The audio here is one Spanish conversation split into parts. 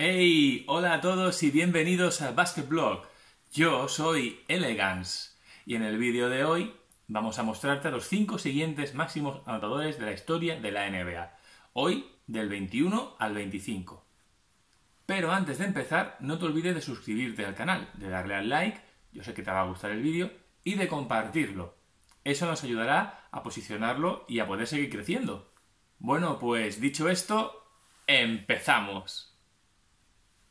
Hey, hola a todos y bienvenidos a Basketblog. Yo soy Elegance y en el vídeo de hoy vamos a mostrarte los 5 siguientes máximos anotadores de la historia de la NBA. Hoy del 21 al 25. Pero antes de empezar, no te olvides de suscribirte al canal, de darle al like, yo sé que te va a gustar el vídeo, y de compartirlo. Eso nos ayudará a posicionarlo y a poder seguir creciendo. Bueno, pues dicho esto, empezamos.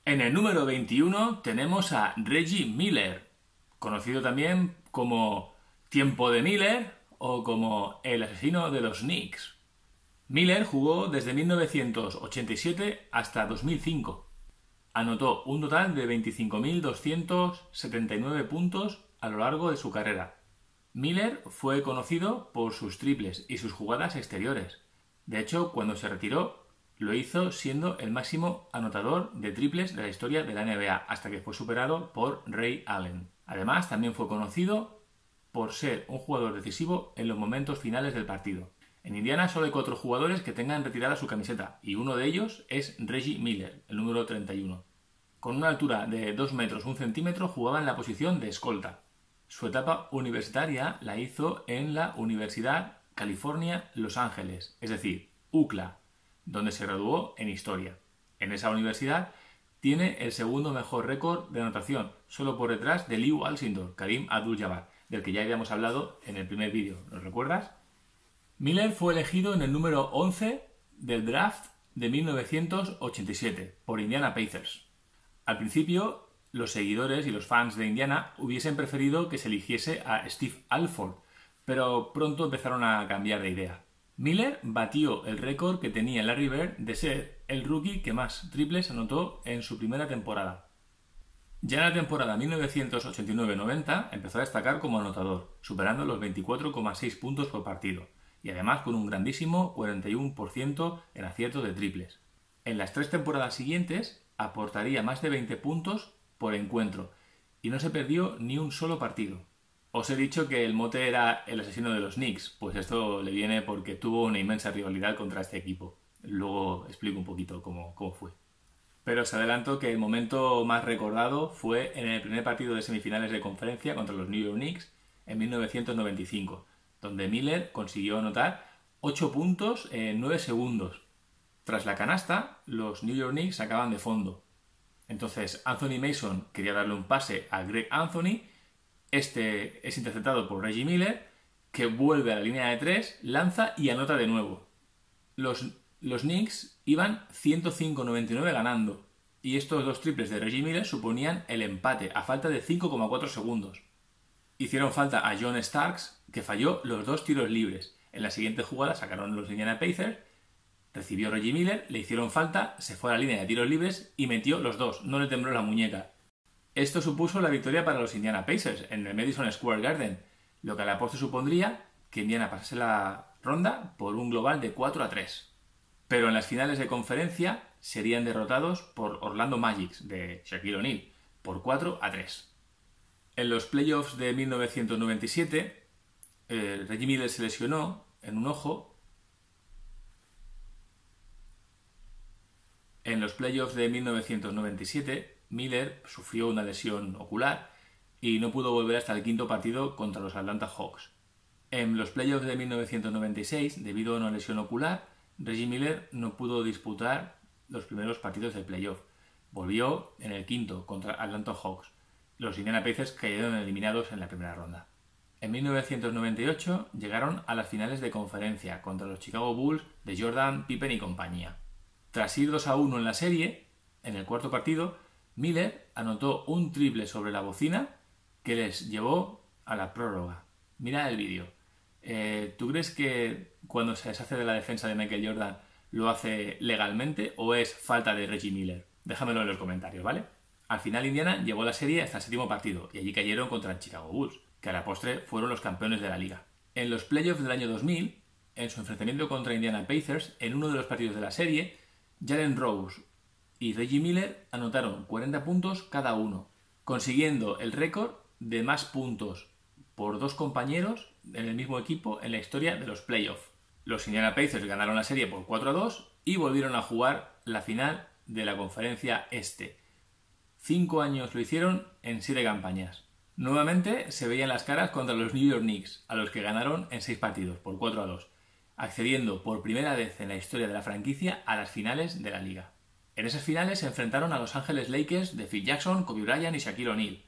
En el número 21 tenemos a Reggie Miller, conocido también como Tiempo de Miller o como el asesino de los Knicks. Miller jugó desde 1987 hasta 2005. Anotó un total de 25.279 puntos a lo largo de su carrera. Miller fue conocido por sus triples y sus jugadas exteriores. De hecho, cuando se retiró, lo hizo siendo el máximo anotador de triples de la historia de la NBA, hasta que fue superado por Ray Allen. Además, también fue conocido por ser un jugador decisivo en los momentos finales del partido. En Indiana solo hay 4 jugadores que tengan retirada su camiseta, y uno de ellos es Reggie Miller, el número 31. Con una altura de 2 metros 1 centímetro, jugaba en la posición de escolta. Su etapa universitaria la hizo en la Universidad California Los Ángeles, es decir, UCLA, donde se graduó en Historia. En esa universidad tiene el segundo mejor récord de anotación, solo por detrás de Lew Alcindor, Kareem Abdul-Jabbar, del que ya habíamos hablado en el primer vídeo. ¿Lo recuerdas? Miller fue elegido en el número 11 del draft de 1987 por Indiana Pacers. Al principio, los seguidores y los fans de Indiana hubiesen preferido que se eligiese a Steve Alford, pero pronto empezaron a cambiar de idea. Miller batió el récord que tenía Larry Bird de ser el rookie que más triples anotó en su primera temporada. Ya en la temporada 1989-90 empezó a destacar como anotador, superando los 24,6 puntos por partido, y además con un grandísimo 41% en acierto de triples. En las 3 temporadas siguientes aportaría más de 20 puntos por encuentro, y no se perdió ni un solo partido. Os he dicho que el mote era el asesino de los Knicks, pues esto le viene porque tuvo una inmensa rivalidad contra este equipo. Luego explico un poquito cómo fue. Pero os adelanto que el momento más recordado fue en el primer partido de semifinales de conferencia contra los New York Knicks en 1995, donde Miller consiguió anotar 8 puntos en 9 segundos. Tras la canasta, los New York Knicks sacaban de fondo. Entonces Anthony Mason quería darle un pase a Greg Anthony. Este es interceptado por Reggie Miller, que vuelve a la línea de 3, lanza y anota de nuevo. Los Knicks iban 105-99 ganando, y estos 2 triples de Reggie Miller suponían el empate a falta de 5,4 segundos. Hicieron falta a John Starks, que falló los 2 tiros libres. En la siguiente jugada sacaron los Indiana Pacers, recibió Reggie Miller, le hicieron falta, se fue a la línea de tiros libres y metió los 2, no le tembló la muñeca. Esto supuso la victoria para los Indiana Pacers en el Madison Square Garden, lo que a la postre supondría que Indiana pasase la ronda por un global de 4-3. Pero en las finales de conferencia serían derrotados por Orlando Magic de Shaquille O'Neal por 4-3. En los playoffs de 1997, Reggie Miller se lesionó en un ojo. En los playoffs de 1997, Miller sufrió una lesión ocular y no pudo volver hasta el 5.º partido contra los Atlanta Hawks. En los playoffs de 1996, debido a una lesión ocular, Reggie Miller no pudo disputar los primeros partidos de playoff. Volvió en el 5.º contra Atlanta Hawks. Los Indiana Pacers cayeron eliminados en la primera ronda. En 1998 llegaron a las finales de conferencia contra los Chicago Bulls de Jordan, Pippen y compañía. Tras ir 2-1 en la serie, en el 4.º partido, Miller anotó un triple sobre la bocina que les llevó a la prórroga. Mira el vídeo. ¿Tú crees que cuando se deshace de la defensa de Michael Jordan lo hace legalmente o es falta de Reggie Miller? Déjamelo en los comentarios, ¿vale? Al final Indiana llevó la serie hasta el 7.º partido y allí cayeron contra el Chicago Bulls, que a la postre fueron los campeones de la liga. En los playoffs del año 2000, en su enfrentamiento contra Indiana Pacers, en uno de los partidos de la serie, Jalen Rose y Reggie Miller anotaron 40 puntos cada uno, consiguiendo el récord de más puntos por 2 compañeros en el mismo equipo en la historia de los playoffs. Los Indiana Pacers ganaron la serie por 4-2 y volvieron a jugar la final de la conferencia Este. 5 años lo hicieron en 7 campañas. Nuevamente se veían las caras contra los New York Knicks, a los que ganaron en 6 partidos, por 4-2, accediendo por primera vez en la historia de la franquicia a las finales de la liga. En esas finales se enfrentaron a Los Ángeles Lakers de Phil Jackson, Kobe Bryant y Shaquille O'Neal,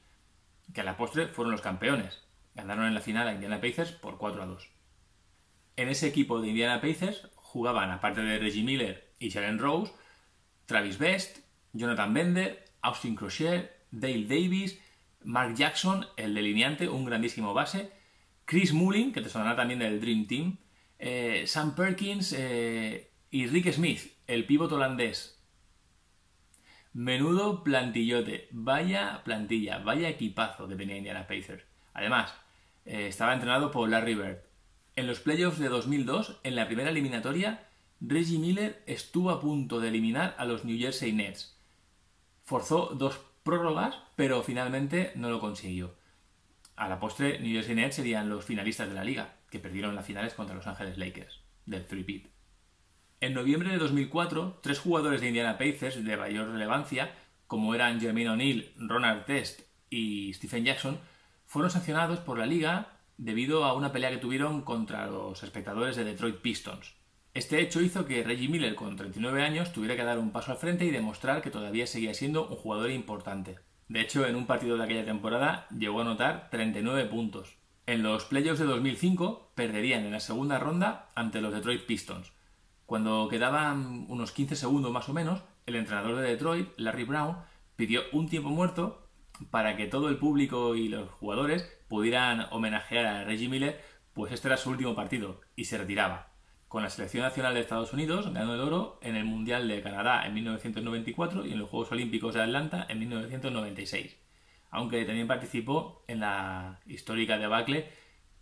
que a la postre fueron los campeones. Ganaron en la final a Indiana Pacers por 4-2. En ese equipo de Indiana Pacers jugaban, aparte de Reggie Miller y Jalen Rose, Travis Best, Jonathan Bender, Austin Crochet, Dale Davis, Mark Jackson, el delineante, un grandísimo base, Chris Mullin, que te sonará también del Dream Team, Sam Perkins y Rick Smith, el pívot holandés. Menudo plantillote, vaya plantilla, vaya equipazo que tenía Indiana Pacers. Además, estaba entrenado por Larry Bird. En los playoffs de 2002, en la primera eliminatoria, Reggie Miller estuvo a punto de eliminar a los New Jersey Nets. Forzó 2 prórrogas, pero finalmente no lo consiguió. A la postre, New Jersey Nets serían los finalistas de la liga, que perdieron las finales contra Los Ángeles Lakers, del three-peat. En noviembre de 2004, 3 jugadores de Indiana Pacers de mayor relevancia, como eran Jermaine O'Neal, Ron Artest y Stephen Jackson, fueron sancionados por la liga debido a una pelea que tuvieron contra los espectadores de Detroit Pistons. Este hecho hizo que Reggie Miller, con 39 años, tuviera que dar un paso al frente y demostrar que todavía seguía siendo un jugador importante. De hecho, en un partido de aquella temporada llegó a anotar 39 puntos. En los playoffs de 2005 perderían en la segunda ronda ante los Detroit Pistons. Cuando quedaban unos 15 segundos más o menos, el entrenador de Detroit, Larry Brown, pidió un tiempo muerto para que todo el público y los jugadores pudieran homenajear a Reggie Miller, pues este era su último partido y se retiraba. Con la selección nacional de Estados Unidos ganó el oro en el Mundial de Canadá en 1994 y en los Juegos Olímpicos de Atlanta en 1996, aunque también participó en la histórica debacle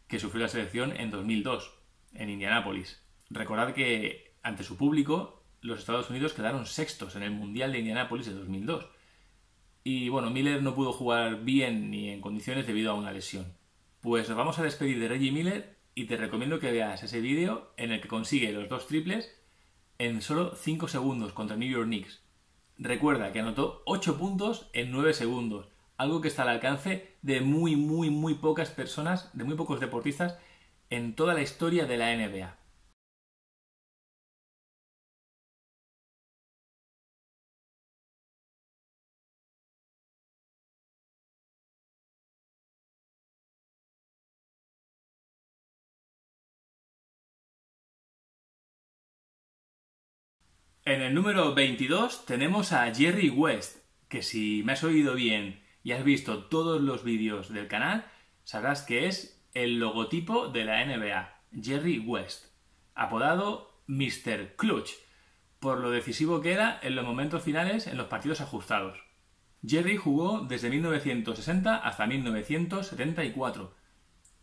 que sufrió la selección en 2002, en Indianápolis. Recordad que ante su público los Estados Unidos quedaron sextos en el Mundial de Indianápolis de 2002. Y bueno, Miller no pudo jugar bien ni en condiciones debido a una lesión. Pues nos vamos a despedir de Reggie Miller y te recomiendo que veas ese vídeo en el que consigue los 2 triples en solo 5 segundos contra New York Knicks. Recuerda que anotó 8 puntos en 9 segundos, algo que está al alcance de muy pocas personas, de muy pocos deportistas en toda la historia de la NBA. En el número 22 tenemos a Jerry West, que si me has oído bien y has visto todos los vídeos del canal, sabrás que es el logotipo de la NBA, Jerry West, apodado Mr. Clutch, por lo decisivo que era en los momentos finales en los partidos ajustados. Jerry jugó desde 1960 hasta 1974.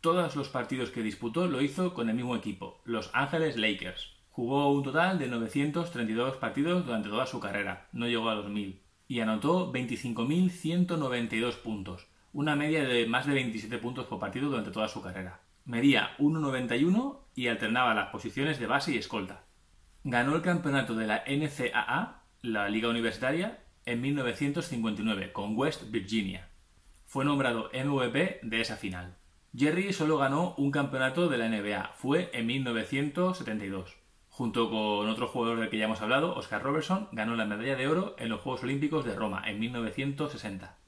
Todos los partidos que disputó lo hizo con el mismo equipo, Los Ángeles Lakers. Jugó un total de 932 partidos durante toda su carrera, no llegó a los 1000, y anotó 25.192 puntos, una media de más de 27 puntos por partido durante toda su carrera. Medía 1,91 y alternaba las posiciones de base y escolta. Ganó el campeonato de la NCAA, la liga universitaria, en 1959 con West Virginia. Fue nombrado MVP de esa final. Jerry solo ganó un campeonato de la NBA, fue en 1972. Junto con otro jugador del que ya hemos hablado, Oscar Robertson, ganó la medalla de oro en los Juegos Olímpicos de Roma en 1960.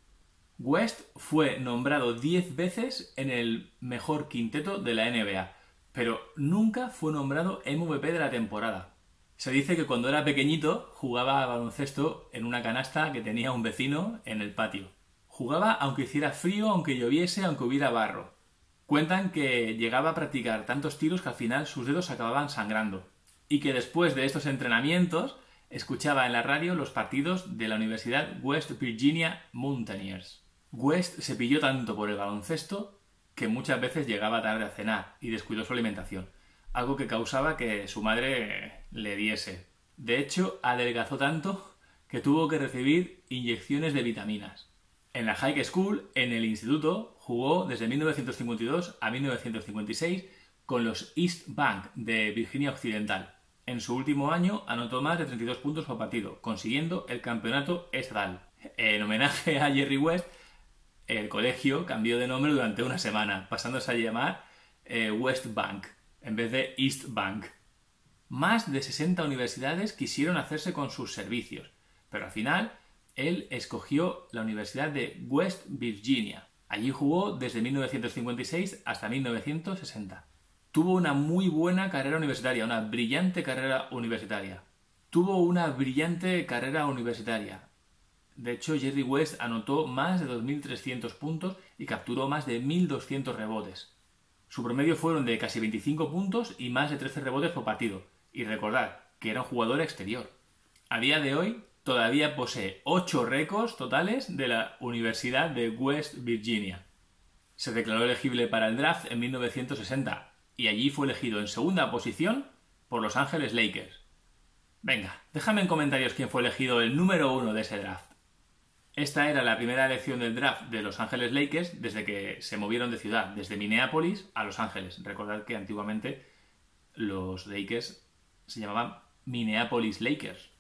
West fue nombrado 10 veces en el mejor quinteto de la NBA, pero nunca fue nombrado MVP de la temporada. Se dice que cuando era pequeñito jugaba a baloncesto en una canasta que tenía un vecino en el patio. Jugaba aunque hiciera frío, aunque lloviese, aunque hubiera barro. Cuentan que llegaba a practicar tantos tiros que al final sus dedos acababan sangrando. Y que después de estos entrenamientos escuchaba en la radio los partidos de la Universidad West Virginia Mountaineers. West se pilló tanto por el baloncesto que muchas veces llegaba tarde a cenar y descuidó su alimentación, algo que causaba que su madre le diese. De hecho, adelgazó tanto que tuvo que recibir inyecciones de vitaminas. En la high school, en el instituto, jugó desde 1952 a 1956 con los East Bank de Virginia Occidental. En su último año anotó más de 32 puntos por partido, consiguiendo el campeonato estatal. En homenaje a Jerry West, el colegio cambió de nombre durante una semana, pasándose a llamar West Bank en vez de East Bank. Más de 60 universidades quisieron hacerse con sus servicios, pero al final él escogió la Universidad de West Virginia. Allí jugó desde 1956 hasta 1960. Tuvo una muy buena carrera universitaria, una brillante carrera universitaria. De hecho, Jerry West anotó más de 2.300 puntos y capturó más de 1.200 rebotes. Su promedio fueron de casi 25 puntos y más de 13 rebotes por partido. Y recordad que era un jugador exterior. A día de hoy todavía posee 8 récords totales de la Universidad de West Virginia. Se declaró elegible para el draft en 1960 y allí fue elegido en segunda posición por Los Ángeles Lakers. Venga, déjame en comentarios quién fue elegido el número 1 de ese draft. Esta era la primera elección del draft de Los Ángeles Lakers desde que se movieron de ciudad, desde Minneapolis a Los Ángeles. Recordad que antiguamente los Lakers se llamaban Minneapolis Lakers.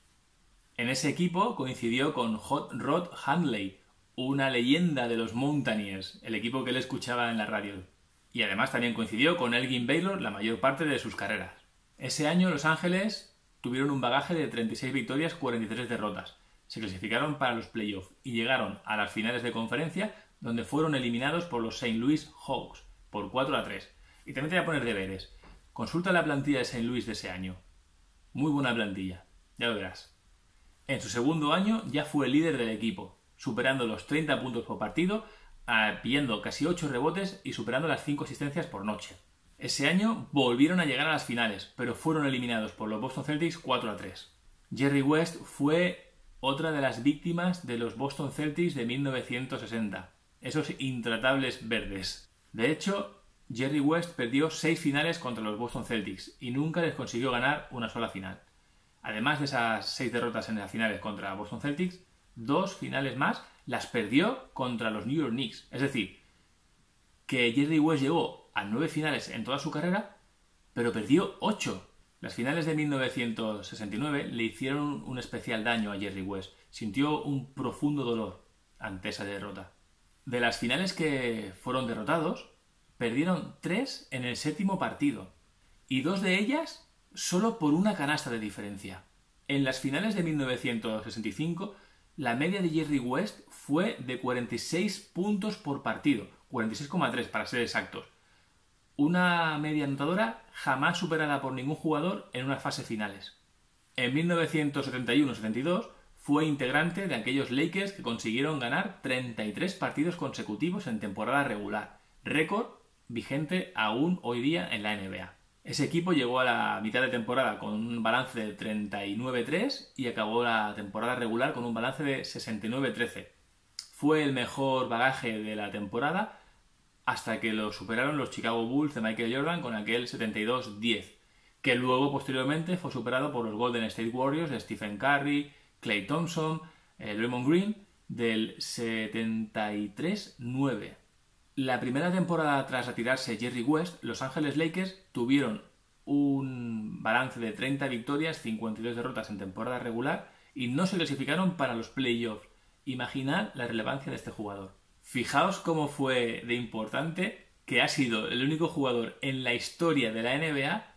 En ese equipo coincidió con Hot Rod Hundley, una leyenda de los Mountaineers, el equipo que él escuchaba en la radio. Y además también coincidió con Elgin Baylor la mayor parte de sus carreras. Ese año Los Ángeles tuvieron un bagaje de 36 victorias, 43 derrotas. Se clasificaron para los playoffs y llegaron a las finales de conferencia, donde fueron eliminados por los St. Louis Hawks por 4-3. Y también te voy a poner deberes. Consulta la plantilla de St. Louis de ese año. Muy buena plantilla, ya lo verás. En su segundo año ya fue el líder del equipo, superando los 30 puntos por partido, pillando casi 8 rebotes y superando las 5 asistencias por noche. Ese año volvieron a llegar a las finales, pero fueron eliminados por los Boston Celtics 4-3. Jerry West fue otra de las víctimas de los Boston Celtics de 1960, esos intratables verdes. De hecho, Jerry West perdió 6 finales contra los Boston Celtics y nunca les consiguió ganar una sola final. Además de esas 6 derrotas en las finales contra Boston Celtics, 2 finales más las perdió contra los New York Knicks. Es decir, que Jerry West llegó a 9 finales en toda su carrera, pero perdió 8. Las finales de 1969 le hicieron un especial daño a Jerry West. Sintió un profundo dolor ante esa derrota. De las finales que fueron derrotados, perdieron 3 en el 7º partido, y 2 de ellas solo por una canasta de diferencia. En las finales de 1965, la media de Jerry West fue de 46 puntos por partido, 46,3 para ser exactos. Una media anotadora jamás superada por ningún jugador en unas fases finales. En 1971-72 fue integrante de aquellos Lakers que consiguieron ganar 33 partidos consecutivos en temporada regular, récord vigente aún hoy día en la NBA. Ese equipo llegó a la mitad de temporada con un balance de 39-3 y acabó la temporada regular con un balance de 69-13. Fue el mejor bagaje de la temporada hasta que lo superaron los Chicago Bulls de Michael Jordan con aquel 72-10, que luego posteriormente fue superado por los Golden State Warriors de Stephen Curry, Klay Thompson, Draymond Green del 73-9. La primera temporada tras retirarse Jerry West, Los Ángeles Lakers tuvieron un balance de 30 victorias, 52 derrotas en temporada regular y no se clasificaron para los playoffs. Imaginad la relevancia de este jugador. Fijaos cómo fue de importante que ha sido el único jugador en la historia de la NBA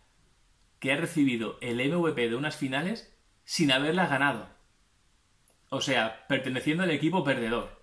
que ha recibido el MVP de unas finales sin haberlas ganado. O sea, perteneciendo al equipo perdedor.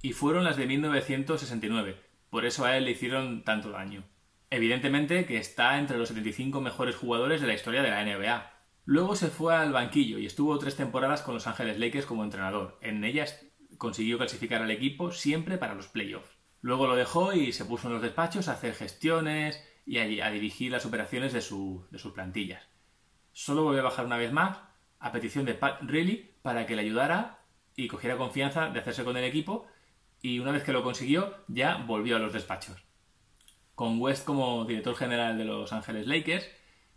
Y fueron las de 1969. Por eso a él le hicieron tanto daño. Evidentemente que está entre los 75 mejores jugadores de la historia de la NBA. Luego se fue al banquillo y estuvo 3 temporadas con Los Ángeles Lakers como entrenador. En ellas consiguió clasificar al equipo siempre para los playoffs. Luego lo dejó y se puso en los despachos a hacer gestiones y a dirigir las operaciones de sus plantillas. Solo volvió a bajar una vez más a petición de Pat Riley para que le ayudara y cogiera confianza de hacerse con el equipo, y una vez que lo consiguió ya volvió a los despachos. Con West como director general de Los Ángeles Lakers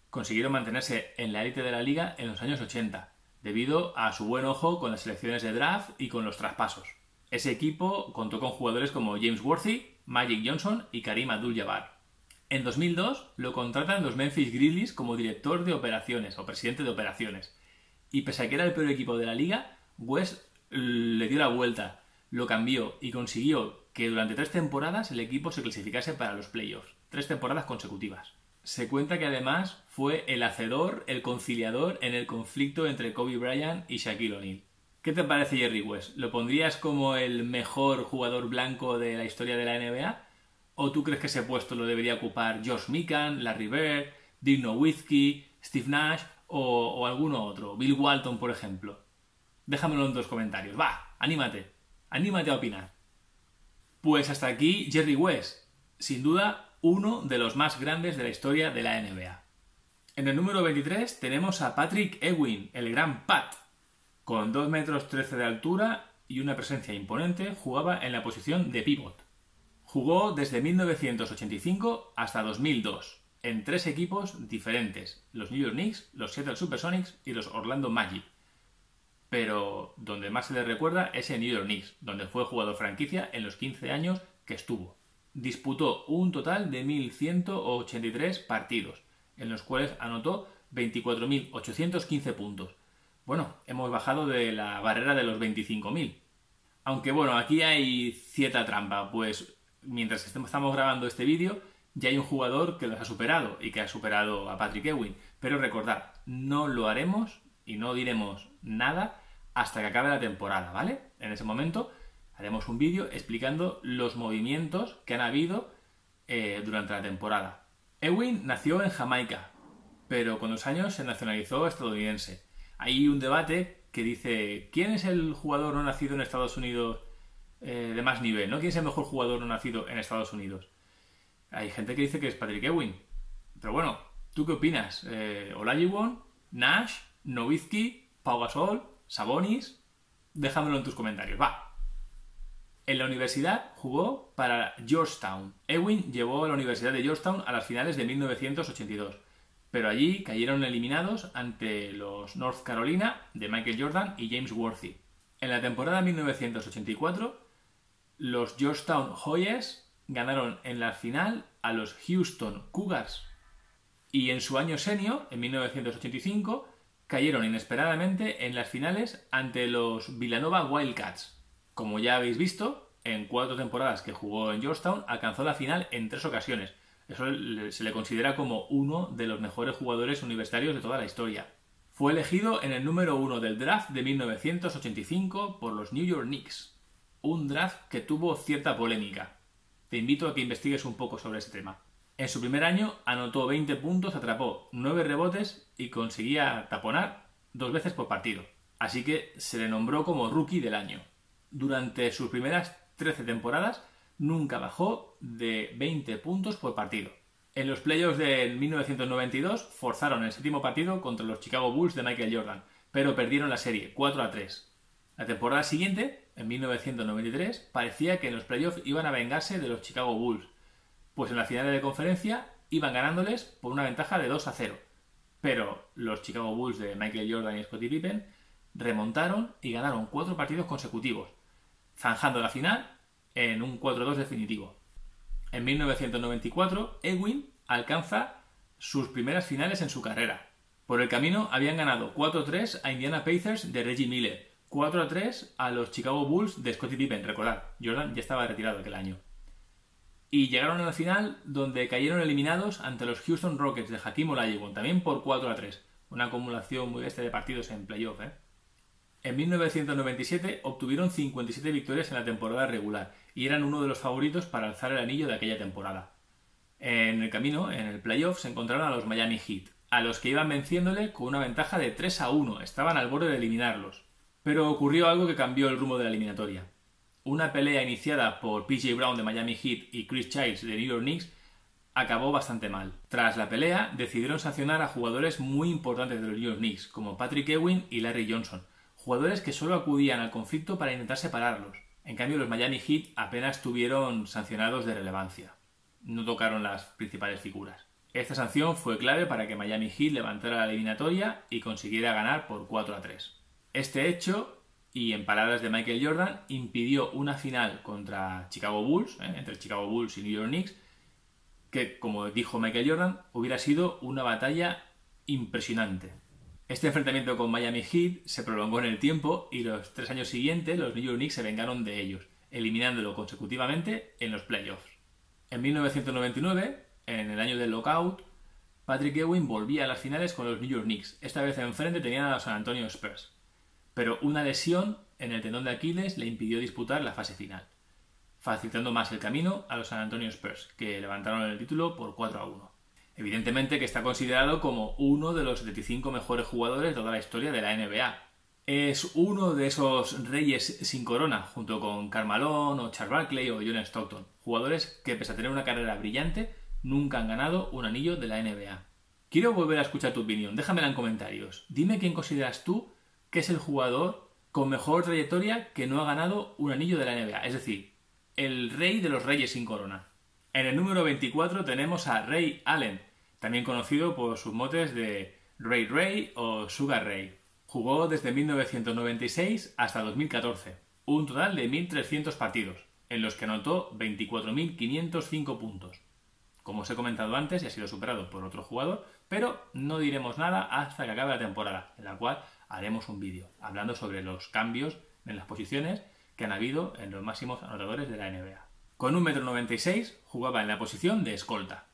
consiguieron mantenerse en la élite de la liga en los años 80, debido a su buen ojo con las selecciones de draft y con los traspasos. Ese equipo contó con jugadores como James Worthy, Magic Johnson y Kareem Abdul-Jabbar. En 2002 lo contratan los Memphis Grizzlies como director de operaciones o presidente de operaciones. Y pese a que era el peor equipo de la liga, West le dio la vuelta, lo cambió y consiguió que durante 3 temporadas el equipo se clasificase para los playoffs. 3 temporadas consecutivas. Se cuenta que además fue el hacedor, el conciliador en el conflicto entre Kobe Bryant y Shaquille O'Neal. ¿Qué te parece Jerry West? ¿Lo pondrías como el mejor jugador blanco de la historia de la NBA? ¿O tú crees que ese puesto lo debería ocupar Josh Mikan, Larry Bird, Dirk Nowitzki, Steve Nash o alguno otro? Bill Walton, por ejemplo. Déjamelo en los comentarios. ¡Va! ¡Anímate! ¡Anímate a opinar! Pues hasta aquí Jerry West. Sin duda, uno de los más grandes de la historia de la NBA. En el número 23 tenemos a Patrick Ewing, el gran Pat. Con 2,13 metros de altura y una presencia imponente, jugaba en la posición de pívot. Jugó desde 1985 hasta 2002, en 3 equipos diferentes, los New York Knicks, los Seattle Supersonics y los Orlando Magic. Pero donde más se le recuerda es en New York Knicks, donde fue jugador franquicia en los 15 años que estuvo. Disputó un total de 1.183 partidos, en los cuales anotó 24.815 puntos. Bueno, hemos bajado de la barrera de los 25.000. Aunque bueno, aquí hay cierta trampa, pues mientras estamos grabando este vídeo, ya hay un jugador que los ha superado y que ha superado a Patrick Ewing. Pero recordad, no lo haremos y no diremos nada hasta que acabe la temporada, ¿vale? En ese momento haremos un vídeo explicando los movimientos que han habido durante la temporada. Ewing nació en Jamaica, pero con los años se nacionalizó estadounidense. Hay un debate que dice ¿quién es el jugador no nacido en Estados Unidos de más nivel? ¿No? ¿Quién es el mejor jugador no nacido en Estados Unidos? Hay gente que dice que es Patrick Ewing. Pero bueno, ¿tú qué opinas? Olajuwon, Nash, Nowitzki, Pau Gasol, Sabonis... Déjamelo en tus comentarios, va. En la universidad jugó para Georgetown. Ewing llevó a la Universidad de Georgetown a las finales de 1982. Pero allí cayeron eliminados ante los North Carolina de Michael Jordan y James Worthy. En la temporada 1984, los Georgetown Hoyas ganaron en la final a los Houston Cougars. Y en su año senior, en 1985, cayeron inesperadamente en las finales ante los Villanova Wildcats. Como ya habéis visto, en 4 temporadas que jugó en Georgetown, alcanzó la final en 3 ocasiones. Eso se le considera como uno de los mejores jugadores universitarios de toda la historia. Fue elegido en el número 1 del draft de 1985 por los New York Knicks. Un draft que tuvo cierta polémica. Te invito a que investigues un poco sobre ese tema. En su primer año anotó 20 puntos, atrapó 9 rebotes y conseguía taponar 2 veces por partido. Así que se le nombró como Rookie del año. Durante sus primeras 13 temporadas nunca bajó de 20 puntos por partido. En los playoffs de 1992 forzaron el 7º partido contra los Chicago Bulls de Michael Jordan, pero perdieron la serie 4-3. La temporada siguiente, en 1993, parecía que en los playoffs iban a vengarse de los Chicago Bulls, pues en la final de conferencia iban ganándoles por una ventaja de 2-0. Pero los Chicago Bulls de Michael Jordan y Scottie Pippen remontaron y ganaron 4 partidos consecutivos, zanjando la final en un 4-2 definitivo. En 1994, Ewing alcanza sus primeras finales en su carrera. Por el camino habían ganado 4-3 a Indiana Pacers de Reggie Miller, 4-3 a los Chicago Bulls de Scottie Pippen. Recordad, Jordan ya estaba retirado aquel año. Y llegaron a la final donde cayeron eliminados ante los Houston Rockets de Hakeem Olajuwon, también por 4-3. Una acumulación muy bestia de partidos en playoff, En 1997 obtuvieron 57 victorias en la temporada regular y eran uno de los favoritos para alzar el anillo de aquella temporada. En el camino, en el playoff, se encontraron a los Miami Heat, a los que iban venciéndole con una ventaja de 3-1, estaban al borde de eliminarlos. Pero ocurrió algo que cambió el rumbo de la eliminatoria. Una pelea iniciada por PJ Brown de Miami Heat y Chris Childs de New York Knicks acabó bastante mal. Tras la pelea, decidieron sancionar a jugadores muy importantes de los New York Knicks, como Patrick Ewing y Larry Johnson, jugadores que solo acudían al conflicto para intentar separarlos. En cambio, los Miami Heat apenas tuvieron sancionados de relevancia. No tocaron las principales figuras. Esta sanción fue clave para que Miami Heat levantara la eliminatoria y consiguiera ganar por 4-3. Este hecho, y en palabras de Michael Jordan, impidió una final contra Chicago Bulls, entre Chicago Bulls y New York Knicks, que, como dijo Michael Jordan, hubiera sido una batalla impresionante. Este enfrentamiento con Miami Heat se prolongó en el tiempo y los 3 años siguientes los New York Knicks se vengaron de ellos, eliminándolo consecutivamente en los playoffs. En 1999, en el año del lockout, Patrick Ewing volvía a las finales con los New York Knicks. Esta vez enfrente tenían a los San Antonio Spurs. Pero una lesión en el tendón de Aquiles le impidió disputar la fase final, facilitando más el camino a los San Antonio Spurs, que levantaron el título por 4-1. Evidentemente que está considerado como uno de los 75 mejores jugadores de toda la historia de la NBA. Es uno de esos reyes sin corona, junto con Karl Malone o Charles Barkley o John Stockton, jugadores que, pese a tener una carrera brillante, nunca han ganado un anillo de la NBA. Quiero volver a escuchar tu opinión, déjamela en comentarios. Dime quién consideras tú que es el jugador con mejor trayectoria que no ha ganado un anillo de la NBA, es decir, el rey de los reyes sin corona. En el número 24 tenemos a Ray Allen, también conocido por sus motes de Ray Ray o Sugar Ray. Jugó desde 1996 hasta 2014, un total de 1.300 partidos, en los que anotó 24.505 puntos. Como os he comentado antes, ya ha sido superado por otro jugador, pero no diremos nada hasta que acabe la temporada, en la cual haremos un vídeo hablando sobre los cambios en las posiciones que han habido en los máximos anotadores de la NBA. Con 1,96 m jugaba en la posición de escolta.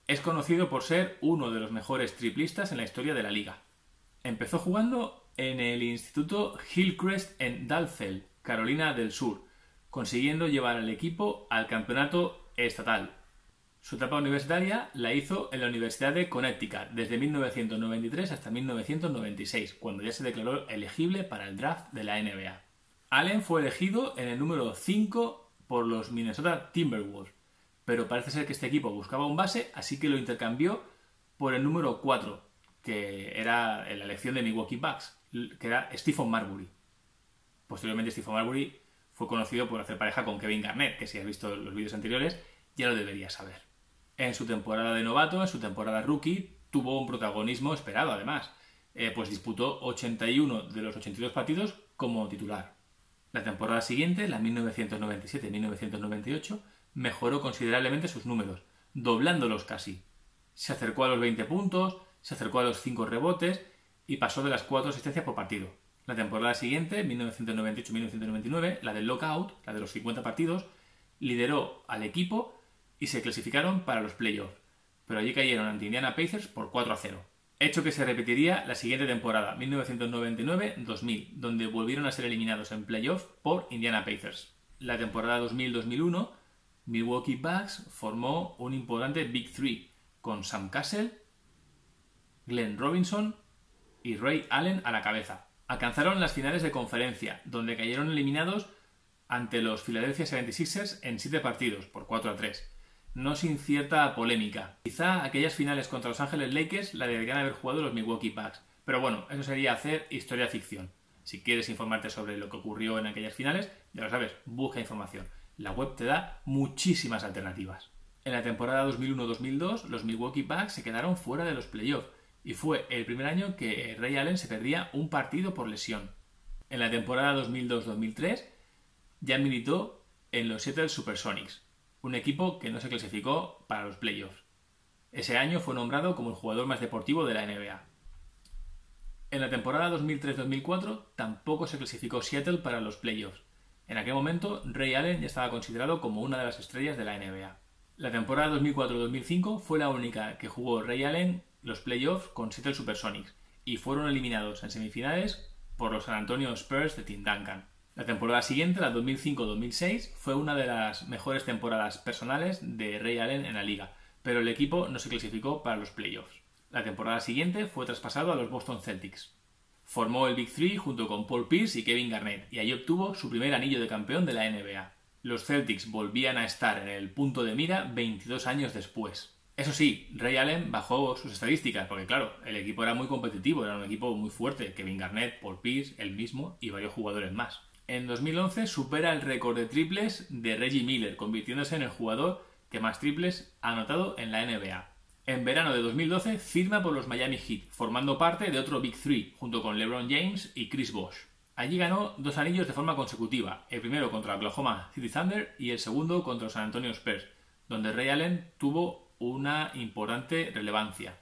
Es conocido por ser uno de los mejores triplistas en la historia de la liga. Empezó jugando en el Instituto Hillcrest en Dalzell, Carolina del Sur, consiguiendo llevar al equipo al campeonato estatal. Su etapa universitaria la hizo en la Universidad de Connecticut desde 1993 hasta 1996, cuando ya se declaró elegible para el draft de la NBA. Allen fue elegido en el número 5 por los Minnesota Timberwolves, pero parece ser que este equipo buscaba un base, así que lo intercambió por el número 4, que era la elección de Milwaukee Bucks, que era Stephen Marbury. Posteriormente Stephen Marbury fue conocido por hacer pareja con Kevin Garnett, que si has visto los vídeos anteriores ya lo deberías saber. En su temporada de novato, en su temporada rookie, tuvo un protagonismo esperado además, pues disputó 81 de los 82 partidos como titular. La temporada siguiente, la 1997-1998, mejoró considerablemente sus números, doblándolos casi. Se acercó a los 20 puntos, se acercó a los 5 rebotes y pasó de las 4 asistencias por partido. La temporada siguiente, 1998-1999, la del lockout, la de los 50 partidos, lideró al equipo y se clasificaron para los playoffs, pero allí cayeron ante Indiana Pacers por 4-0. Hecho que se repetiría la siguiente temporada, 1999-2000, donde volvieron a ser eliminados en playoffs por Indiana Pacers. La temporada 2000-2001, Milwaukee Bucks formó un importante Big Three con Sam Cassell, Glenn Robinson y Ray Allen a la cabeza. Alcanzaron las finales de conferencia, donde cayeron eliminados ante los Philadelphia 76ers en 7 partidos, por 4-3. No sin cierta polémica. Quizá aquellas finales contra Los Ángeles Lakers la deberían haber jugado los Milwaukee Bucks, pero bueno, eso sería hacer historia ficción. Si quieres informarte sobre lo que ocurrió en aquellas finales, ya lo sabes, busca información. La web te da muchísimas alternativas. En la temporada 2001-2002, los Milwaukee Bucks se quedaron fuera de los playoffs y fue el primer año que Ray Allen se perdía un partido por lesión. En la temporada 2002-2003 ya militó en los Seattle Supersonics, un equipo que no se clasificó para los playoffs. Ese año fue nombrado como el jugador más deportivo de la NBA. En la temporada 2003-2004 tampoco se clasificó Seattle para los playoffs. En aquel momento, Ray Allen ya estaba considerado como una de las estrellas de la NBA. La temporada 2004-2005 fue la única que jugó Ray Allen los playoffs con Seattle Supersonics y fueron eliminados en semifinales por los San Antonio Spurs de Tim Duncan. La temporada siguiente, la 2005-2006, fue una de las mejores temporadas personales de Ray Allen en la liga, pero el equipo no se clasificó para los playoffs. La temporada siguiente fue traspasado a los Boston Celtics. Formó el Big Three junto con Paul Pierce y Kevin Garnett y allí obtuvo su primer anillo de campeón de la NBA. Los Celtics volvían a estar en el punto de mira 22 años después. Eso sí, Ray Allen bajó sus estadísticas porque claro, el equipo era muy competitivo, era un equipo muy fuerte. Kevin Garnett, Paul Pierce, él mismo y varios jugadores más. En 2011 supera el récord de triples de Reggie Miller, convirtiéndose en el jugador que más triples ha anotado en la NBA. En verano de 2012 firma por los Miami Heat, formando parte de otro Big Three, junto con LeBron James y Chris Bosh. Allí ganó 2 anillos de forma consecutiva, el primero contra Oklahoma City Thunder y el segundo contra los San Antonio Spurs, donde Ray Allen tuvo una importante relevancia.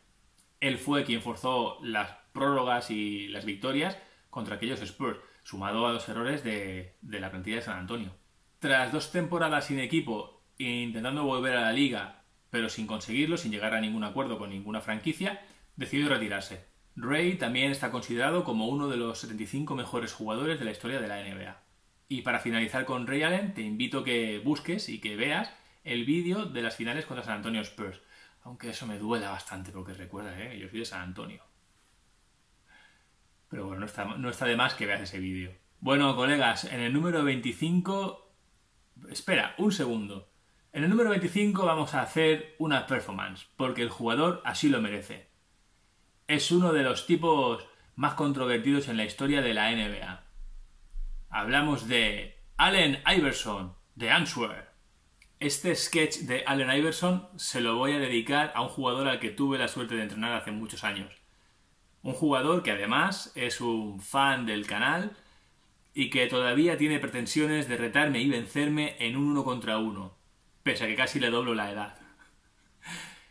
Él fue quien forzó las prórrogas y las victorias contra aquellos Spurs, sumado a los errores de la plantilla de San Antonio. Tras 2 temporadas sin equipo, intentando volver a la liga, pero sin conseguirlo, sin llegar a ningún acuerdo con ninguna franquicia, decidió retirarse. Ray también está considerado como uno de los 75 mejores jugadores de la historia de la NBA. Y para finalizar con Ray Allen, te invito a que busques y que veas el vídeo de las finales contra San Antonio Spurs. Aunque eso me duela bastante porque recuerda, yo soy de San Antonio. Pero bueno, no está de más que veas ese vídeo. Bueno, colegas, en el número 25... Espera, un segundo. En el número 25 vamos a hacer una performance, porque el jugador así lo merece. Es uno de los tipos más controvertidos en la historia de la NBA. Hablamos de Allen Iverson, de Answer. Este sketch de Allen Iverson se lo voy a dedicar a un jugador al que tuve la suerte de entrenar hace muchos años. Un jugador que además es un fan del canal y que todavía tiene pretensiones de retarme y vencerme en un 1 contra 1, pese a que casi le doblo la edad.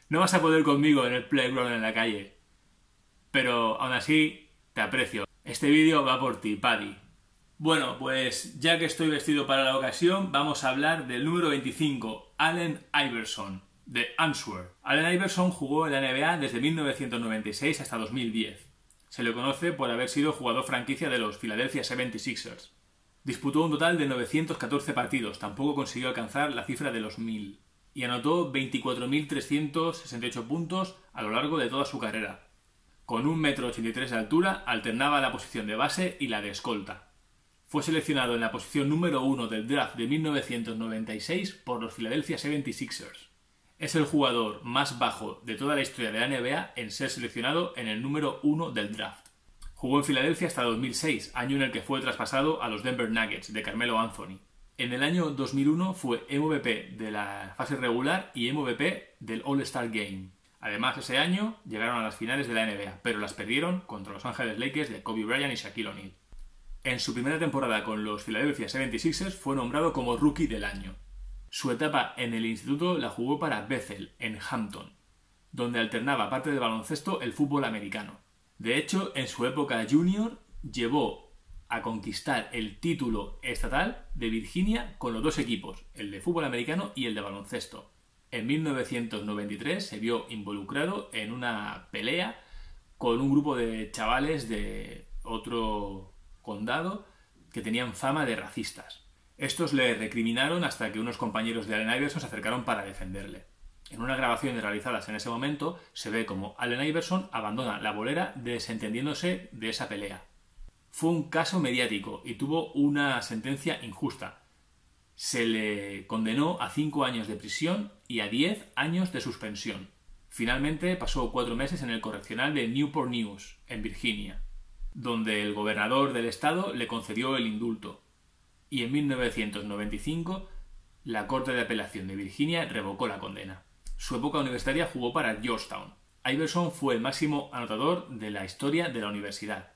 No vas a poder conmigo en el playground en la calle, pero aún así te aprecio. Este vídeo va por ti, Paddy. Bueno, pues ya que estoy vestido para la ocasión, vamos a hablar del número 25, Allen Iverson, de Answer. Allen Iverson jugó en la NBA desde 1996 hasta 2010. Se le conoce por haber sido jugador franquicia de los Philadelphia 76ers. Disputó un total de 914 partidos, tampoco consiguió alcanzar la cifra de los 1000, y anotó 24.368 puntos a lo largo de toda su carrera. Con 1,83 m de altura, alternaba la posición de base y la de escolta. Fue seleccionado en la posición número 1 del draft de 1996 por los Philadelphia 76ers. Es el jugador más bajo de toda la historia de la NBA en ser seleccionado en el número 1 del draft. Jugó en Filadelfia hasta 2006, año en el que fue traspasado a los Denver Nuggets de Carmelo Anthony. En el año 2001 fue MVP de la fase regular y MVP del All-Star Game. Además, ese año llegaron a las finales de la NBA, pero las perdieron contra los Angeles Lakers de Kobe Bryant y Shaquille O'Neal. En su primera temporada con los Philadelphia 76ers fue nombrado como Rookie del Año. Su etapa en el instituto la jugó para Bethel, en Hampton, donde alternaba, aparte del baloncesto, el fútbol americano. De hecho, en su época junior, llevó a conquistar el título estatal de Virginia con los 2 equipos, el de fútbol americano y el de baloncesto. En 1993 se vio involucrado en una pelea con un grupo de chavales de otro condado que tenían fama de racistas. Estos le recriminaron hasta que unos compañeros de Allen Iverson se acercaron para defenderle. En unas grabaciones realizadas en ese momento se ve como Allen Iverson abandona la bolera desentendiéndose de esa pelea. Fue un caso mediático y tuvo una sentencia injusta. Se le condenó a 5 años de prisión y a 10 años de suspensión. Finalmente pasó 4 meses en el correccional de Newport News, en Virginia, donde el gobernador del estado le concedió el indulto. Y en 1995 la Corte de Apelación de Virginia revocó la condena. Su época universitaria jugó para Georgetown. Iverson fue el máximo anotador de la historia de la universidad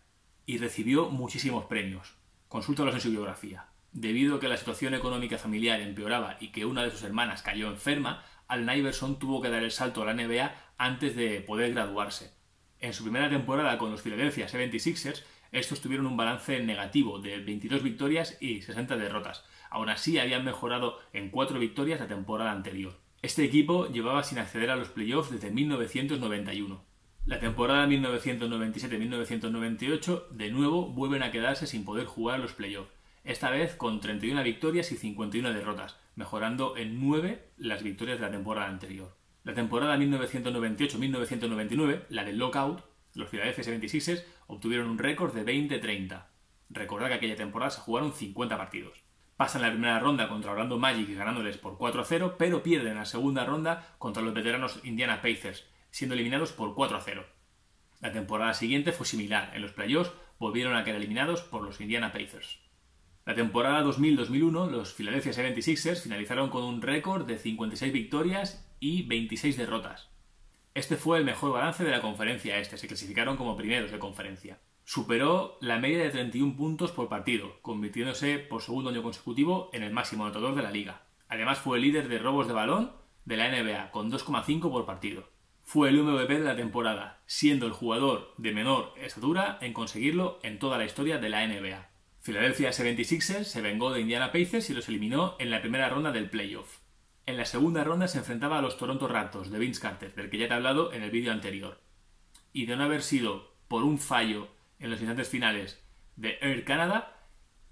y recibió muchísimos premios. Consúltalos en su biografía. Debido a que la situación económica familiar empeoraba y que una de sus hermanas cayó enferma, Allen Iverson tuvo que dar el salto a la NBA antes de poder graduarse. En su primera temporada con los Philadelphia 76ers, estos tuvieron un balance negativo de 22 victorias y 60 derrotas. Aún así, habían mejorado en 4 victorias la temporada anterior. Este equipo llevaba sin acceder a los playoffs desde 1991. La temporada 1997-1998, de nuevo, vuelven a quedarse sin poder jugar a los playoffs. Esta vez con 31 victorias y 51 derrotas, mejorando en 9 las victorias de la temporada anterior. La temporada 1998-1999, la del lockout, los Philadelphia 76ers obtuvieron un récord de 20-30. Recordad que aquella temporada se jugaron 50 partidos. Pasan la primera ronda contra Orlando Magic ganándoles por 4-0, pero pierden la segunda ronda contra los veteranos Indiana Pacers, siendo eliminados por 4-0. La temporada siguiente fue similar. En los playoffs volvieron a quedar eliminados por los Indiana Pacers. La temporada 2000-2001, los Philadelphia 76ers finalizaron con un récord de 56 victorias y 26 derrotas. Este fue el mejor balance de la conferencia este, se clasificaron como primeros de conferencia. Superó la media de 31 puntos por partido, convirtiéndose por segundo año consecutivo en el máximo anotador de la liga. Además fue el líder de robos de balón de la NBA, con 2,5 por partido. Fue el MVP de la temporada, siendo el jugador de menor estatura en conseguirlo en toda la historia de la NBA. Philadelphia 76ers se vengó de Indiana Pacers y los eliminó en la primera ronda del playoff. En la segunda ronda se enfrentaba a los Toronto Raptors de Vince Carter, del que ya te he hablado en el vídeo anterior. Y de no haber sido por un fallo en los instantes finales de Air Canada,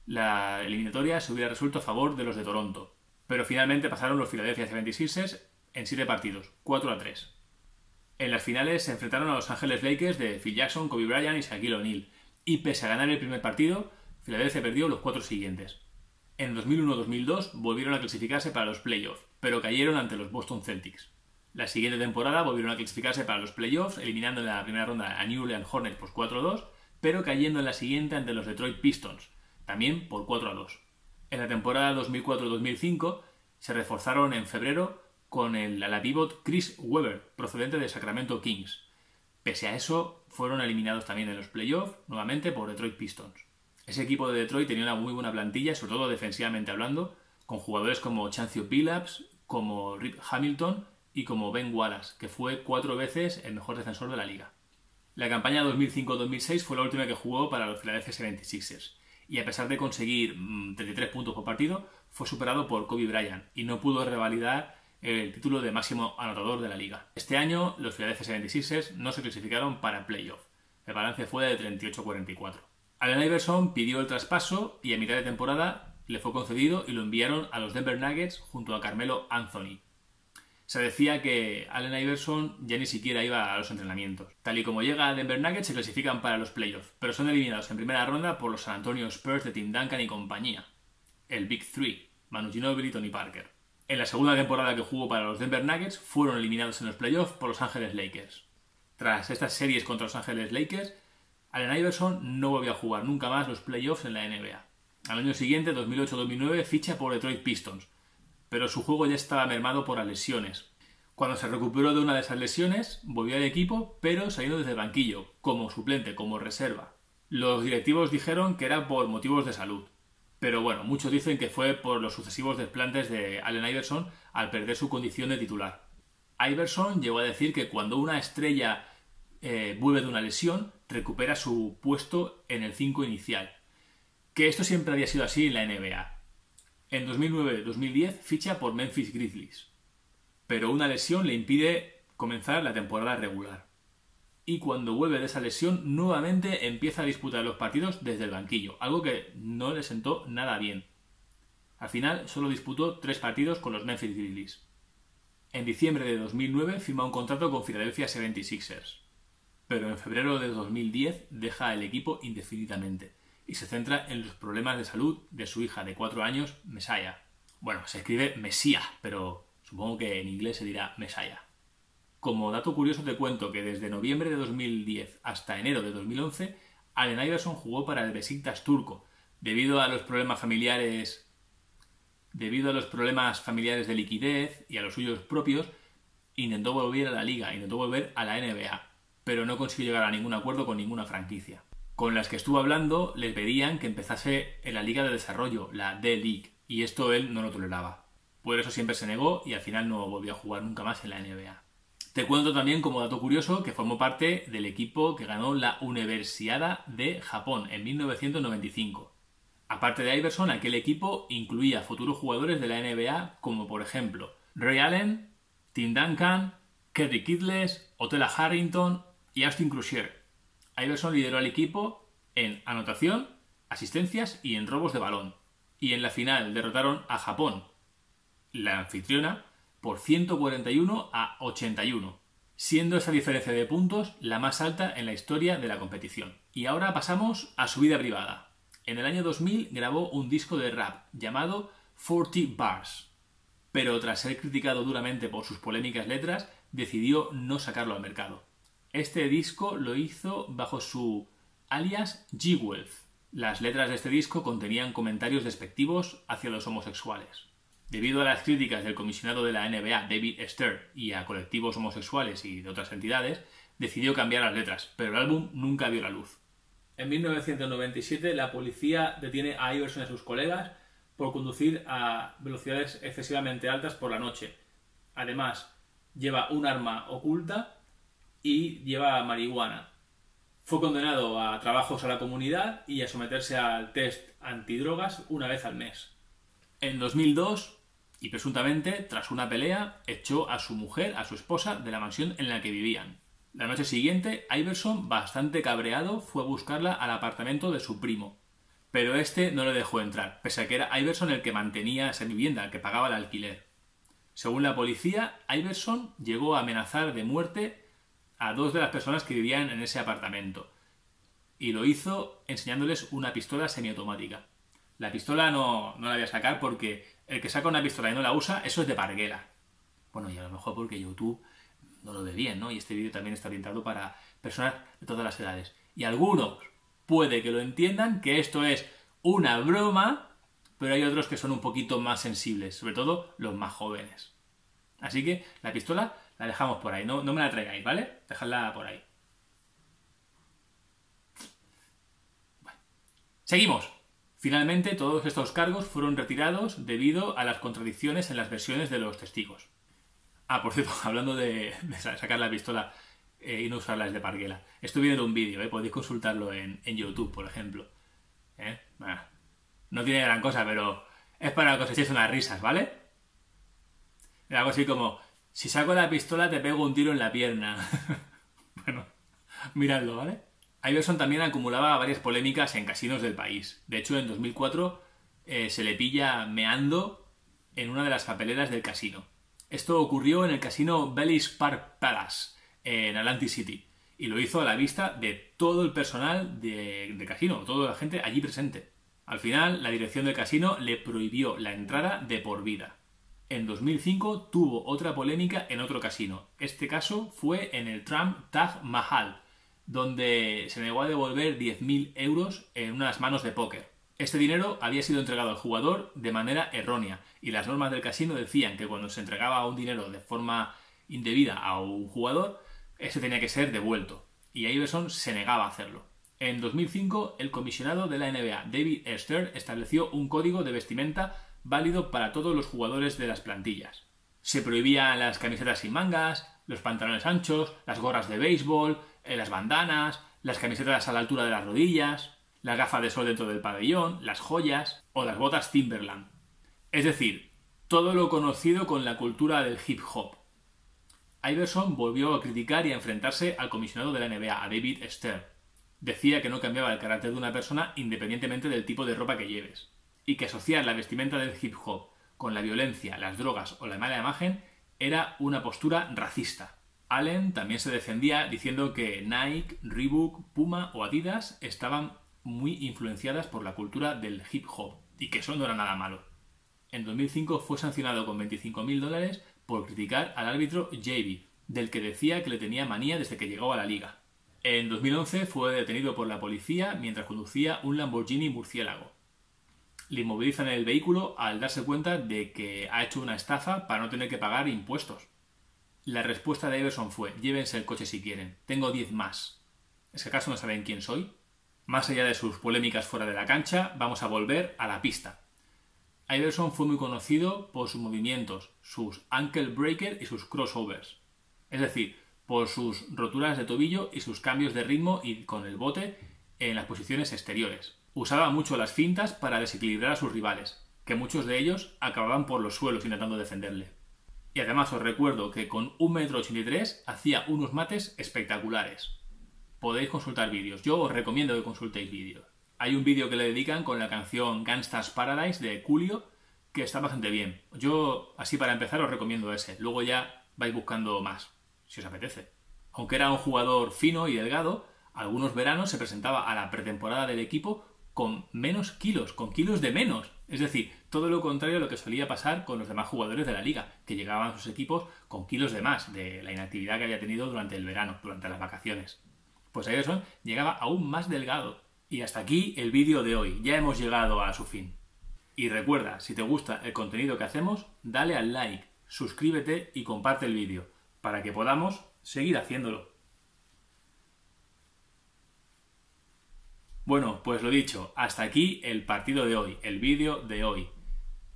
la eliminatoria se hubiera resuelto a favor de los de Toronto. Pero finalmente pasaron los Philadelphia 76ers en 7 partidos, 4-3. En las finales se enfrentaron a Los Ángeles Lakers de Phil Jackson, Kobe Bryant y Shaquille O'Neal. Y pese a ganar el primer partido, Philadelphia perdió los 4 siguientes. En 2001-2002 volvieron a clasificarse para los playoffs, pero cayeron ante los Boston Celtics. La siguiente temporada volvieron a clasificarse para los playoffs, eliminando en la primera ronda a New Orleans Hornets por 4-2, pero cayendo en la siguiente ante los Detroit Pistons, también por 4-2. En la temporada 2004-2005 se reforzaron en febrero con el ala pívot Chris Webber, procedente de Sacramento Kings. Pese a eso, fueron eliminados también en los playoffs, nuevamente por Detroit Pistons. Ese equipo de Detroit tenía una muy buena plantilla, sobre todo defensivamente hablando, con jugadores como Chancio Billups, como Rip Hamilton y como Ben Wallace, que fue 4 veces el mejor defensor de la liga. La campaña 2005-2006 fue la última que jugó para los Philadelphia 76ers, y a pesar de conseguir 33 puntos por partido, fue superado por Kobe Bryant y no pudo revalidar el título de máximo anotador de la liga. Este año los Philadelphia 76ers no se clasificaron para playoff. El balance fue de 38-44. Allen Iverson pidió el traspaso y a mitad de temporada le fue concedido y lo enviaron a los Denver Nuggets junto a Carmelo Anthony. Se decía que Allen Iverson ya ni siquiera iba a los entrenamientos. Tal y como llega a Denver Nuggets se clasifican para los playoffs, pero son eliminados en primera ronda por los San Antonio Spurs de Tim Duncan y compañía. El Big Three, Manu Ginobili y Tony Parker. En la segunda temporada que jugó para los Denver Nuggets fueron eliminados en los playoffs por Los Ángeles Lakers. Tras estas series contra Los Ángeles Lakers, Allen Iverson no volvió a jugar nunca más los playoffs en la NBA. Al año siguiente, 2008-2009, ficha por Detroit Pistons, pero su juego ya estaba mermado por las lesiones. Cuando se recuperó de una de esas lesiones, volvió al equipo, pero saliendo desde el banquillo, como suplente, como reserva. Los directivos dijeron que era por motivos de salud. Pero bueno, muchos dicen que fue por los sucesivos desplantes de Allen Iverson al perder su condición de titular. Iverson llegó a decir que cuando una estrella vuelve de una lesión, recupera su puesto en el 5 inicial. Que esto siempre había sido así en la NBA. En 2009-2010 ficha por Memphis Grizzlies, pero una lesión le impide comenzar la temporada regular. Y cuando vuelve de esa lesión, nuevamente empieza a disputar los partidos desde el banquillo, algo que no le sentó nada bien. Al final solo disputó 3 partidos con los Memphis Grizzlies. En diciembre de 2009 firma un contrato con Philadelphia 76ers, pero en febrero de 2010 deja el equipo indefinidamente y se centra en los problemas de salud de su hija de 4 años, Messiah. Bueno, se escribe Messiah, pero supongo que en inglés se dirá Messiah. Como dato curioso te cuento que desde noviembre de 2010 hasta enero de 2011, Allen Iverson jugó para el Beşiktaş turco, debido a los problemas familiares de liquidez y a los suyos propios. Intentó volver a la liga, intentó volver a la NBA, pero no consiguió llegar a ningún acuerdo con ninguna franquicia. Con las que estuvo hablando les pedían que empezase en la liga de desarrollo, la D-League, y esto él no lo toleraba. Por eso siempre se negó y al final no volvió a jugar nunca más en la NBA. Te cuento también como dato curioso que formó parte del equipo que ganó la Universiada de Japón en 1995. Aparte de Iverson, aquel equipo incluía futuros jugadores de la NBA como por ejemplo Ray Allen, Tim Duncan, Kerry Kittles, Otella Harrington y Austin Crusher. Iverson lideró al equipo en anotación, asistencias y en robos de balón. Y en la final derrotaron a Japón, la anfitriona, por 141-81, siendo esa diferencia de puntos la más alta en la historia de la competición. Y ahora pasamos a su vida privada. En el año 2000 grabó un disco de rap llamado 40 Bars, pero tras ser criticado duramente por sus polémicas letras, decidió no sacarlo al mercado. Este disco lo hizo bajo su alias G-Wealth. Las letras de este disco contenían comentarios despectivos hacia los homosexuales. Debido a las críticas del comisionado de la NBA, David Stern, y a colectivos homosexuales y de otras entidades, decidió cambiar las letras, pero el álbum nunca vio la luz. En 1997, la policía detiene a Iverson y a sus colegas por conducir a velocidades excesivamente altas por la noche, Además, lleva un arma oculta y lleva marihuana. Fue condenado a trabajos a la comunidad y a someterse al test antidrogas una vez al mes. En 2002, y presuntamente, tras una pelea, echó a su mujer, a su esposa, de la mansión en la que vivían. La noche siguiente, Iverson, bastante cabreado, fue a buscarla al apartamento de su primo. Pero este no le dejó entrar, pese a que era Iverson el que mantenía esa vivienda, el que pagaba el alquiler. Según la policía, Iverson llegó a amenazar de muerte a 2 de las personas que vivían en ese apartamento. Y lo hizo enseñándoles una pistola semiautomática. La pistola no la voy a sacar porque el que saca una pistola y no la usa, eso es de parguela. Bueno, y a lo mejor porque YouTube no lo ve bien, ¿no? Y este vídeo también está orientado para personas de todas las edades. Y algunos puede que lo entiendan, que esto es una broma, pero hay otros que son un poquito más sensibles, sobre todo los más jóvenes. Así que la pistola la dejamos por ahí, no me la traigáis, ¿vale? Dejadla por ahí. Bueno. Seguimos. Finalmente, todos estos cargos fueron retirados debido a las contradicciones en las versiones de los testigos. Ah, por cierto, hablando de sacar la pistola y no usarla de parguela. Esto viene de un vídeo, podéis consultarlo en YouTube, por ejemplo. Bueno, no tiene gran cosa, pero es para que os echéis unas risas, ¿vale? Era algo así como, si saco la pistola te pego un tiro en la pierna. Bueno, miradlo, ¿vale? Iverson también acumulaba varias polémicas en casinos del país. De hecho, en 2004 se le pilla meando en una de las papeleras del casino. Esto ocurrió en el casino Bally's Park Palace, en Atlantic City, y lo hizo a la vista de todo el personal de casino, toda la gente allí presente. Al final, la dirección del casino le prohibió la entrada de por vida. En 2005 tuvo otra polémica en otro casino. Este caso fue en el Trump Taj Mahal, donde se negó a devolver 10.000 euros en unas manos de póker. Este dinero había sido entregado al jugador de manera errónea y las normas del casino decían que cuando se entregaba un dinero de forma indebida a un jugador, ese tenía que ser devuelto, y Iverson se negaba a hacerlo. En 2005, el comisionado de la NBA, David Stern, estableció un código de vestimenta válido para todos los jugadores de las plantillas. Se prohibían las camisetas sin mangas, los pantalones anchos, las gorras de béisbol, las bandanas, las camisetas a la altura de las rodillas, las gafas de sol dentro del pabellón, las joyas o las botas Timberland. Es decir, todo lo conocido con la cultura del hip hop. Iverson volvió a criticar y a enfrentarse al comisionado de la NBA, a David Stern. Decía que no cambiaba el carácter de una persona independientemente del tipo de ropa que lleves, y que asociar la vestimenta del hip hop con la violencia, las drogas o la mala imagen era una postura racista. Allen también se defendía diciendo que Nike, Reebok, Puma o Adidas estaban muy influenciadas por la cultura del hip hop y que eso no era nada malo. En 2005 fue sancionado con $25.000 por criticar al árbitro JB, del que decía que le tenía manía desde que llegó a la liga. En 2011 fue detenido por la policía mientras conducía un Lamborghini murciélago. Le inmovilizan el vehículo al darse cuenta de que ha hecho una estafa para no tener que pagar impuestos. La respuesta de Iverson fue: llévense el coche si quieren, tengo 10 más. ¿Es que acaso no saben quién soy? Más allá de sus polémicas fuera de la cancha, vamos a volver a la pista. Iverson fue muy conocido por sus movimientos, sus ankle breaker y sus crossovers. Es decir, por sus roturas de tobillo y sus cambios de ritmo y con el bote en las posiciones exteriores. Usaba mucho las fintas para desequilibrar a sus rivales, que muchos de ellos acababan por los suelos intentando defenderle. Y además os recuerdo que con 1,83 m hacía unos mates espectaculares. Podéis consultar vídeos, yo os recomiendo que consultéis vídeos. Hay un vídeo que le dedican con la canción Gangsta's Paradise de Coolio, que está bastante bien. Yo, así para empezar, os recomiendo ese. Luego ya vais buscando más, si os apetece. Aunque era un jugador fino y delgado, algunos veranos se presentaba a la pretemporada del equipo con menos kilos, con kilos de menos. Es decir, todo lo contrario a lo que solía pasar con los demás jugadores de la liga, que llegaban a sus equipos con kilos de más de la inactividad que había tenido durante el verano, durante las vacaciones. Pues Iverson llegaba aún más delgado. Y hasta aquí el vídeo de hoy. Ya hemos llegado a su fin. Y recuerda, si te gusta el contenido que hacemos, dale al like, suscríbete y comparte el vídeo, para que podamos seguir haciéndolo. Bueno, pues lo dicho, hasta aquí el partido de hoy, el vídeo de hoy.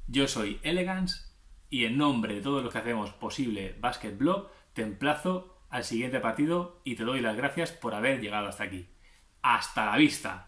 Yo soy Elegance Y en nombre de todos los que hacemos posible Basket Blog, te emplazo al siguiente partido y te doy las gracias por haber llegado hasta aquí. ¡Hasta la vista!